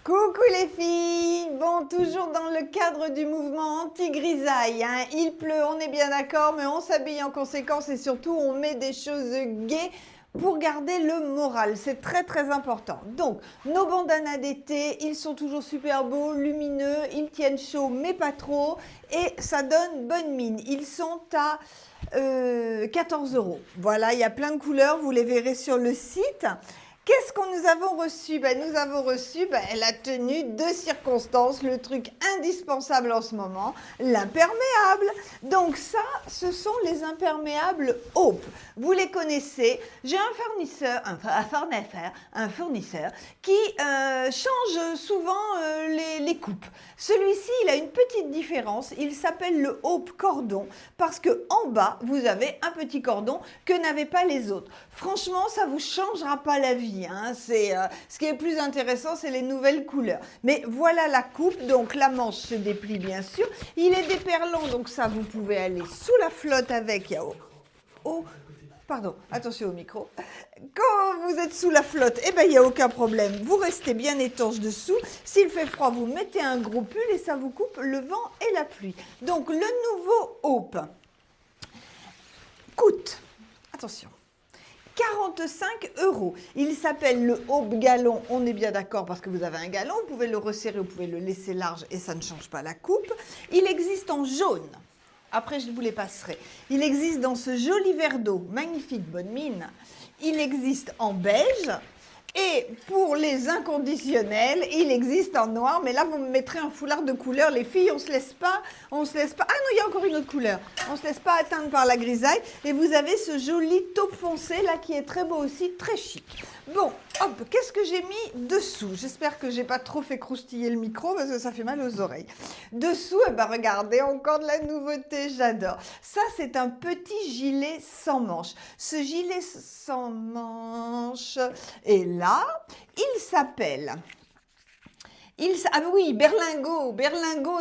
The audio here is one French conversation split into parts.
Coucou les filles! Bon, toujours dans le cadre du mouvement anti-grisaille, hein. Il pleut, on est bien d'accord, mais on s'habille en conséquence et surtout on met des choses gaies pour garder le moral. C'est très très important. Donc, nos bandanas d'été, ils sont toujours super beaux, lumineux, ils tiennent chaud mais pas trop et ça donne bonne mine. Ils sont à 14 €. Voilà, il y a plein de couleurs, vous les verrez sur le site. Qu'est-ce qu'on nous avons reçu? Nous avons reçu la tenue de circonstance, le truc indispensable en ce moment, l'imperméable. Donc ça, ce sont les imperméables Hope. Vous les connaissez. J'ai un fournisseur qui change souvent les coupes. Celui-ci, il a une petite différence. Il s'appelle le Hope Cordon parce que en bas, vous avez un petit cordon que n'avaient pas les autres. Franchement, ça vous changera pas la vie. Ce qui est plus intéressant, c'est les nouvelles couleurs. Mais voilà la coupe, donc la manche se déplie bien sûr. Il est déperlant, donc ça vous pouvez aller sous la flotte avec. Pardon, attention au micro. Quand vous êtes sous la flotte, il n'y a aucun problème. Vous restez bien étanche dessous. S'il fait froid, vous mettez un gros pull et ça vous coupe le vent et la pluie. Donc le nouveau Hope coûte, attention, 45 €. Il s'appelle le Hope Galon, on est bien d'accord parce que vous avez un galon, vous pouvez le resserrer, vous pouvez le laisser large et ça ne change pas la coupe. Il existe en jaune, après je vous les passerai. Il existe dans ce joli verre d'eau, magnifique, bonne mine. Il existe en beige. Et pour les inconditionnels, il existe en noir, mais là vous me mettrez un foulard de couleur. Les filles, on se laisse pas. Ah non, il y a encore une autre couleur. On se laisse pas atteindre par la grisaille. Et vous avez ce joli taupe foncé là qui est très beau aussi, très chic. Bon, hop, qu'est-ce que j'ai mis dessous? J'espère que j'ai pas trop fait croustiller le micro parce que ça fait mal aux oreilles. Dessous, regardez, encore de la nouveauté, j'adore. Ça, c'est un petit gilet sans manches. Ce gilet sans manches est là, il s'appelle... Ah oui, berlingot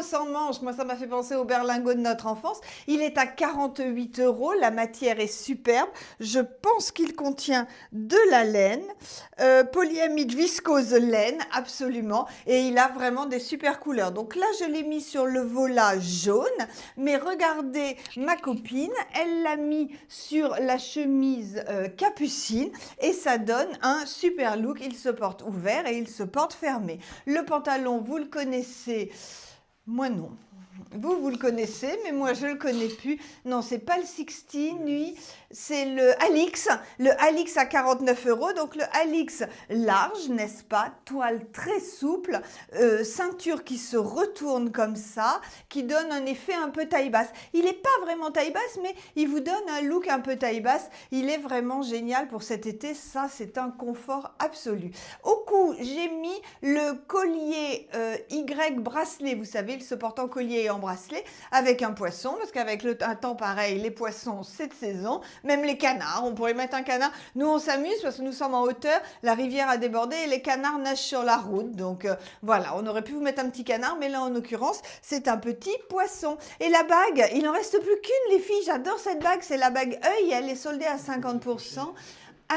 sans manches. Moi, ça m'a fait penser au berlingot de notre enfance. Il est à 48 €. La matière est superbe. Je pense qu'il contient de la laine, polyamide viscose laine, absolument. Et il a vraiment des super couleurs. Donc là, je l'ai mis sur le volat jaune. Mais regardez, ma copine, elle l'a mis sur la chemise capucine. Et ça donne un super look. Il se porte ouvert et il se porte fermé. Le pantalon, vous le connaissez. Moi, non. Vous le connaissez, mais moi, je ne le connais plus. Non, c'est pas le 16, lui. C'est le Alix. Le Alix à 49 €. Donc, le Alix large, n'est-ce pas? Toile très souple. Ceinture qui se retourne comme ça, qui donne un effet un peu taille basse. Il n'est pas vraiment taille basse, mais il vous donne un look un peu taille basse. Il est vraiment génial pour cet été. Ça, c'est un confort absolu. Au cou, j'ai mis le collier Y bracelet. Vous savez, il se porte en collier et en bracelet avec un poisson, parce qu'avec un temps pareil, les poissons, c'est de saison. Même les canards, on pourrait mettre un canard. Nous, on s'amuse parce que nous sommes en hauteur, la rivière a débordé et les canards nagent sur la route. Donc voilà, on aurait pu vous mettre un petit canard, mais là, en l'occurrence, c'est un petit poisson. Et la bague, il n'en reste plus qu'une, les filles. J'adore cette bague, c'est la bague œil. Elle est soldée à 50%.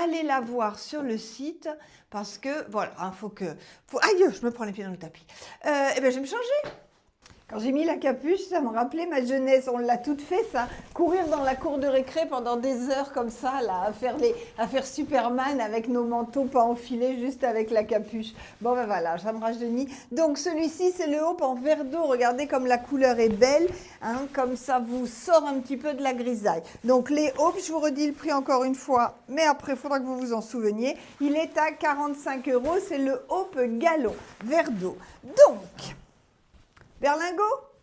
Allez la voir sur le site parce que, voilà, aïe, je me prends les pieds dans le tapis. Je vais me changer. Quand j'ai mis la capuche, ça me rappelait ma jeunesse. On l'a toute fait, ça. Courir dans la cour de récré pendant des heures comme ça, là, à faire Superman avec nos manteaux pas enfilés, juste avec la capuche. Bon, voilà, ça me rajeunit. Donc, celui-ci, c'est le Hope en verre d'eau. Regardez comme la couleur est belle. Hein, comme ça vous sort un petit peu de la grisaille. Donc, les Hope, je vous redis le prix encore une fois, mais après, il faudra que vous vous en souveniez. Il est à 45 €. C'est le Hope Galon, verre d'eau. Donc...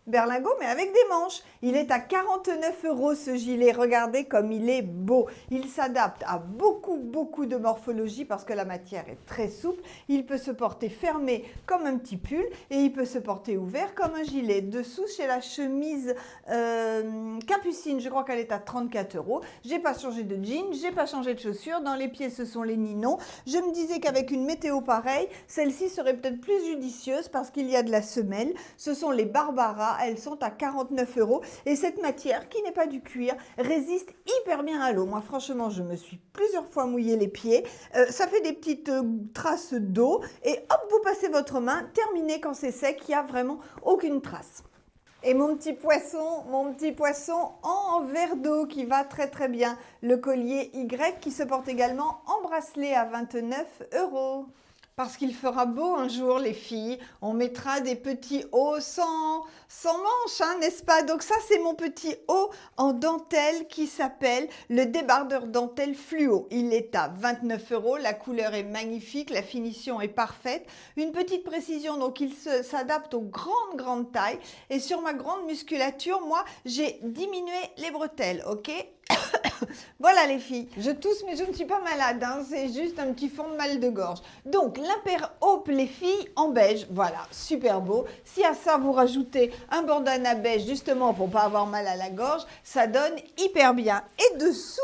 Berlingot, mais avec des manches. Il est à 49 € ce gilet. Regardez comme il est beau. Il s'adapte à beaucoup de morphologie parce que la matière est très souple. Il peut se porter fermé comme un petit pull et il peut se porter ouvert comme un gilet. Dessous, chez la chemise capucine, je crois qu'elle est à 34 €. J'ai pas changé de jean, j'ai pas changé de chaussures. Dans les pieds, ce sont les ninons. Je me disais qu'avec une météo pareille, celle-ci serait peut-être plus judicieuse parce qu'il y a de la semelle. Ce sont les Barbara là, elles sont à 49 € et cette matière, qui n'est pas du cuir, résiste hyper bien à l'eau. Moi, franchement, je me suis plusieurs fois mouillé les pieds. Ça fait des petites traces d'eau et hop, vous passez votre main, terminé quand c'est sec, il n'y a vraiment aucune trace. Et mon petit poisson en verre d'eau qui va très très bien. Le collier Y qui se porte également en bracelet à 29 €. Parce qu'il fera beau un jour, les filles, on mettra des petits hauts sans manches, hein, n'est-ce pas? Donc ça, c'est mon petit haut en dentelle qui s'appelle le débardeur dentelle fluo. Il est à 29 €, la couleur est magnifique, la finition est parfaite. Une petite précision, donc il s'adapte aux grandes tailles. Et sur ma grande musculature, moi, j'ai diminué les bretelles, ok? Voilà les filles, je tousse mais je ne suis pas malade, hein, c'est juste un petit fond de mal de gorge. Donc l'Imper Hope les filles en beige, voilà, super beau. Si à ça vous rajoutez un bandana beige justement pour pas avoir mal à la gorge, ça donne hyper bien. Et dessous,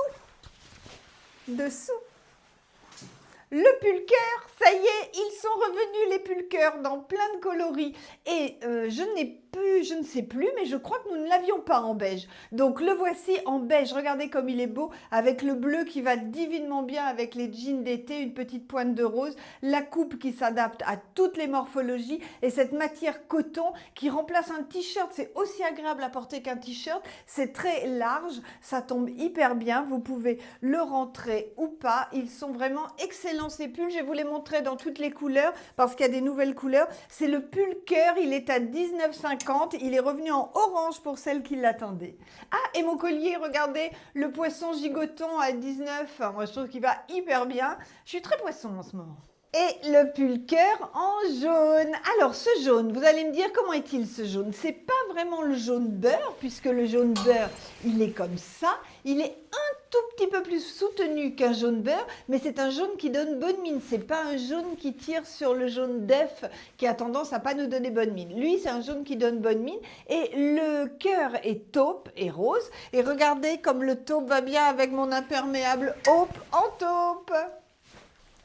le pull cœur, ça y est, ils sont revenus les pull cœurs dans plein de coloris. Et je ne sais plus, mais je crois que nous ne l'avions pas en beige. Donc le voici en beige, regardez comme il est beau, avec le bleu qui va divinement bien avec les jeans d'été, une petite pointe de rose, la coupe qui s'adapte à toutes les morphologies et cette matière coton qui remplace un t-shirt. C'est aussi agréable à porter qu'un t-shirt, c'est très large, ça tombe hyper bien, vous pouvez le rentrer ou pas, ils sont vraiment excellents ces pulls, je vais vous les montrer dans toutes les couleurs parce qu'il y a des nouvelles couleurs. C'est le pull cœur, il est à 19,50 €, il est revenu en orange pour celles qui l'attendaient. Ah, et mon collier, regardez, le poisson gigoton à 19, moi je trouve qu'il va hyper bien. Je suis très poisson en ce moment. Et le pull cœur en jaune. Alors ce jaune, vous allez me dire comment est-il ce jaune? C'est pas vraiment le jaune beurre, puisque le jaune beurre, il est comme ça. Il est un tout petit peu plus soutenu qu'un jaune beurre, mais c'est un jaune qui donne bonne mine. C'est pas un jaune qui tire sur le jaune d'œuf qui a tendance à pas nous donner bonne mine. Lui, c'est un jaune qui donne bonne mine. Et le cœur est taupe et rose. Et regardez comme le taupe va bien avec mon imperméable Hope en taupe.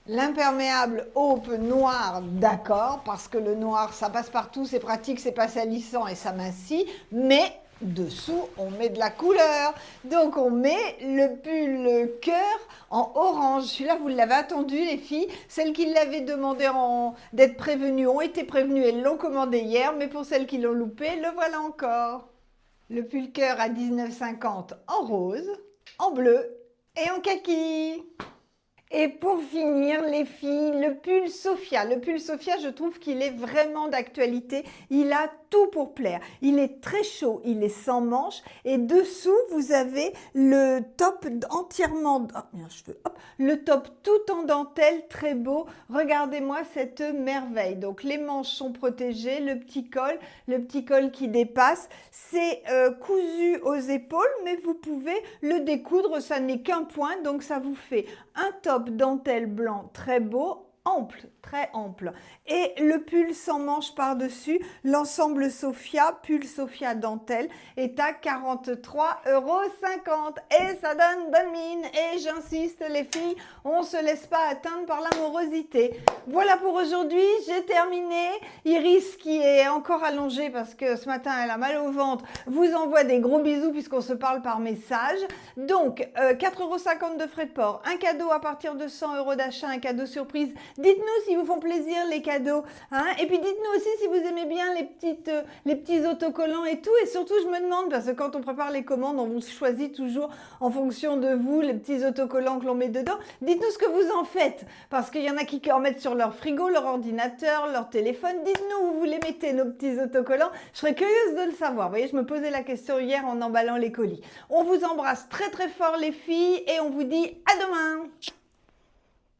L'imperméable Hope noir, d'accord, parce que le noir, ça passe partout, c'est pratique, c'est pas salissant et ça mincit, mais dessous, on met de la couleur. Donc, on met le pull cœur en orange. Celui-là, vous l'avez attendu, les filles. Celles qui l'avaient demandé d'être prévenues ont été prévenues et l'ont commandé hier, mais pour celles qui l'ont loupé, le voilà encore. Le pull cœur à 19,50 € en rose, en bleu et en kaki. Et pour finir, les filles, le pull Sophia. Le pull Sophia, je trouve qu'il est vraiment d'actualité. Il a tout pour plaire. Il est très chaud, il est sans manches. Et dessous, vous avez le top entièrement... le top tout en dentelle, très beau. Regardez-moi cette merveille. Donc, les manches sont protégées, le petit col qui dépasse. C'est cousu aux épaules, mais vous pouvez le découdre. Ça n'est qu'un point, donc ça vous fait un top dentelle blanc très beau, ample, très ample. Et le pull sans manches par-dessus, l'ensemble Sophia, pull Sophia dentelle, est à 43,50 € et ça donne bonne mine. Et j'insiste les filles, on ne se laisse pas atteindre par l'amorosité. Voilà pour aujourd'hui, j'ai terminé. Iris qui est encore allongée parce que ce matin elle a mal au ventre, vous envoie des gros bisous puisqu'on se parle par message. Donc 4,50 € de frais de port, un cadeau à partir de 100 € d'achat, un cadeau surprise. Dites-nous si vous font plaisir les cadeaux, hein, et puis dites-nous aussi si vous aimez bien les petits autocollants et tout. Et surtout, je me demande, parce que quand on prépare les commandes, on vous choisit toujours en fonction de vous les petits autocollants que l'on met dedans. Dites-nous ce que vous en faites, parce qu'il y en a qui en mettent sur leur frigo, leur ordinateur, leur téléphone. Dites-nous où vous les mettez, nos petits autocollants. Je serais curieuse de le savoir. Vous voyez, je me posais la question hier en emballant les colis. On vous embrasse très très fort les filles et on vous dit à demain.